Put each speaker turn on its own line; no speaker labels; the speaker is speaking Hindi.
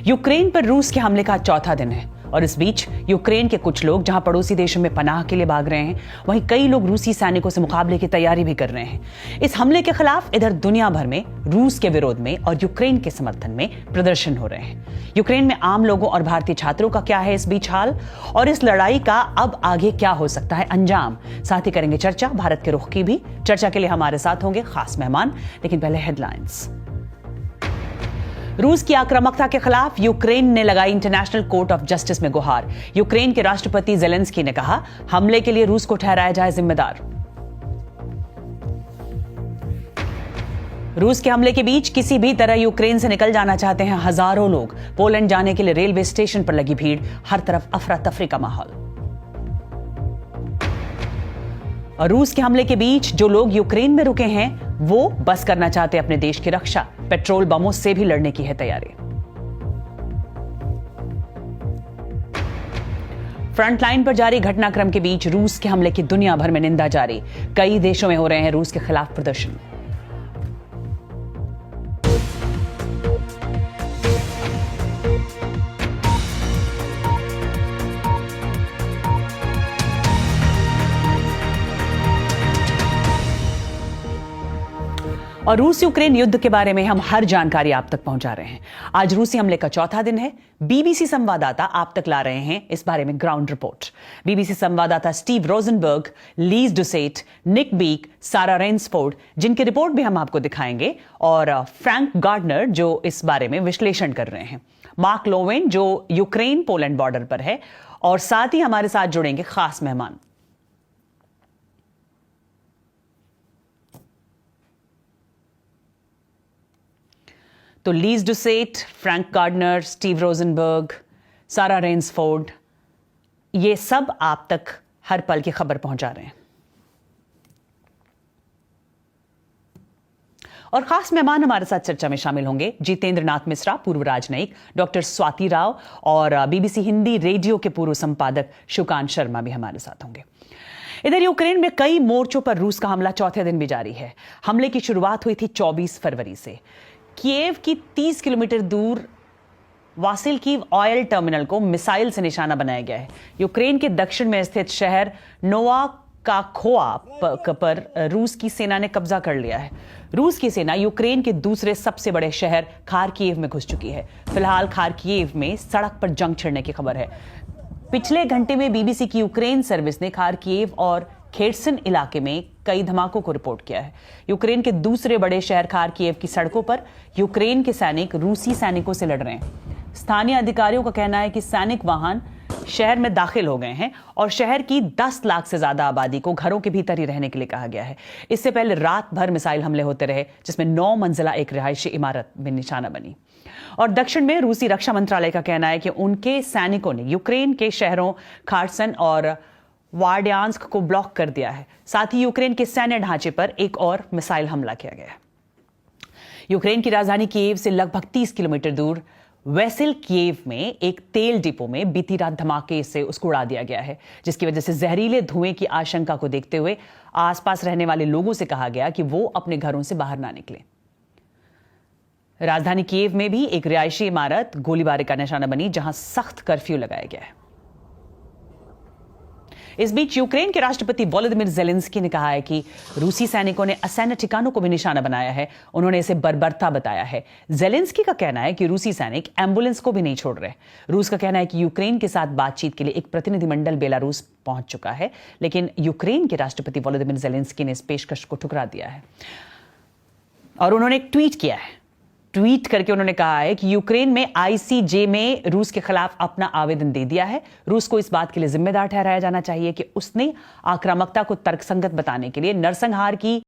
यूक्रेन पर रूस के हमले का चौथा दिन है और इस बीच यूक्रेन के कुछ लोग जहां पड़ोसी देशों में पनाह के लिए भाग रहे हैं, वहीं कई लोग रूसी सैनिकों से मुकाबले की तैयारी भी कर रहे हैं। इस हमले के खिलाफ इधर दुनिया भर में रूस के विरोध में और यूक्रेन के समर्थन में प्रदर्शन हो रहे हैं। यूक्रेन में आम लोगों और भारतीय छात्रों का क्या है इस बीच हाल, और इस लड़ाई का अब आगे क्या हो सकता है अंजाम, साथ ही करेंगे चर्चा भारत के रुख की भी। चर्चा के लिए हमारे साथ होंगे खास मेहमान, लेकिन पहले हेडलाइंस। रूस की आक्रामकता के खिलाफ यूक्रेन ने लगाई इंटरनेशनल कोर्ट ऑफ जस्टिस में गुहार। यूक्रेन के राष्ट्रपति जेलेंस्की ने कहा, हमले के लिए रूस को ठहराया जाए जिम्मेदार। रूस के हमले के बीच किसी भी तरह यूक्रेन से निकल जाना चाहते हैं हजारों लोग। पोलैंड जाने के लिए रेलवे स्टेशन पर लगी भीड़, हर तरफ अफरा तफरी का माहौल। और रूस के हमले के बीच जो लोग यूक्रेन में रुके हैं वो बस करना चाहते हैं अपने देश की रक्षा। पेट्रोल बमों से भी लड़ने की है तैयारी। फ्रंटलाइन पर जारी घटनाक्रम के बीच रूस के हमले की दुनिया भर में निंदा जारी। कई देशों में हो रहे हैं रूस के खिलाफ प्रदर्शन। और रूस यूक्रेन युद्ध के बारे में हम हर जानकारी आप तक पहुंचा रहे हैं। आज रूसी हमले का चौथा दिन है। बीबीसी संवाददाता आप तक ला रहे हैं इस बारे में ग्राउंड रिपोर्ट। बीबीसी संवाददाता स्टीव रोजनबर्ग, लीज डुसेट, निक बीक, सारा रेंसफोर्ड, जिनकी रिपोर्ट भी हम आपको दिखाएंगे, और फ्रैंक गार्डनर जो इस बारे में विश्लेषण कर रहे हैं, मार्क लोवेन जो यूक्रेन पोलैंड बॉर्डर पर है, और साथ ही हमारे साथ जुड़ेंगे खास मेहमान। तो Lyse Doucet, Frank Gardner, Steve Rosenberg, Sarah Rainsford, ये सब आप तक हर पल की खबर पहुंचा रहे हैं। और खास मेहमान हमारे साथ चर्चा में शामिल होंगे जितेंद्र नाथ मिश्रा, पूर्व राजनयिक, डॉक्टर स्वाति राव, और बीबीसी हिंदी रेडियो के पूर्व संपादक शुकांत शर्मा भी हमारे साथ होंगे। इधर यूक्रेन में कई मोर्चों पर रूस का हमला चौथे दिन भी जारी है। हमले की शुरुआत हुई थी 24 फरवरी से। कीव की 30 किलोमीटर दूर वासिल्कीव ऑयल टर्मिनल को मिसाइल से निशाना बनाया गया है। यूक्रेन के दक्षिण में स्थित शहर नोवाकाखोवा पर रूस की सेना ने कब्जा कर लिया है। रूस की सेना यूक्रेन के दूसरे सबसे बड़े शहर खार्किव में घुस चुकी है। फिलहाल खार्किव में सड़क पर जंग छिड़ने की खबर है। पिछले घंटे में बीबीसी की यूक्रेन सर्विस ने खार्किव और खेर्सन इलाके में कई धमाकों को रिपोर्ट किया है। यूक्रेन के दूसरे बड़े शहर खार्किव की सड़कों पर यूक्रेन के सैनिक रूसी सैनिकों से लड़ रहे हैं। स्थानीय अधिकारियों का कहना है कि सैनिक वाहन शहर में दाखिल हो गए हैं और शहर की 10 लाख से ज्यादा आबादी को घरों के भीतर ही रहने के लिए कहा गया है। इससे पहले रात भर मिसाइल हमले होते रहे, जिसमें 9 मंजिला एक रिहायशी इमारत में निशाना बनी। और दक्षिण में रूसी रक्षा मंत्रालय का कहना है कि उनके सैनिकों ने यूक्रेन के शहरों खार्सन और वार्डियांस्क को ब्लॉक कर दिया है। साथ ही यूक्रेन के सैन्य ढांचे पर एक और मिसाइल हमला किया गया है। यूक्रेन की राजधानी कीव से लगभग 30 किलोमीटर दूर वेसिल्कीव में एक तेल डिपो में बीती रात धमाके से उसको उड़ा दिया गया है, जिसकी वजह से जहरीले धुएं की आशंका को देखते हुए आसपास रहने वाले लोगों से कहा गया कि वो अपने घरों से बाहर ना निकलें। राजधानी कीव में भी एक रिहायशी इमारत गोलीबारी का निशाना बनी, जहां सख्त कर्फ्यू लगाया गया है। इस बीच यूक्रेन के राष्ट्रपति वोलोदिमीर जेलेंस्की ने कहा है कि रूसी सैनिकों ने असैन्य ठिकानों को भी निशाना बनाया है। उन्होंने इसे बर्बरता बताया है। जेलेंस्की का कहना है कि रूसी सैनिक एम्बुलेंस को भी नहीं छोड़ रहे। रूस का कहना है कि यूक्रेन के साथ बातचीत के लिए एक प्रतिनिधिमंडल बेलारूस पहुंच चुका है, लेकिन यूक्रेन के राष्ट्रपति वोलोदिमीर जेलेंस्की ने इस पेशकश को ठुकरा दिया है। और उन्होंने एक ट्वीट किया है। ट्वीट करके उन्होंने कहा है कि यूक्रेन में आईसीजे में रूस के खिलाफ अपना आवेदन दे दिया है। रूस को इस बात के लिए जिम्मेदार ठहराया जाना चाहिए कि उसने आक्रामकता को तर्कसंगत बताने के लिए नरसंहार की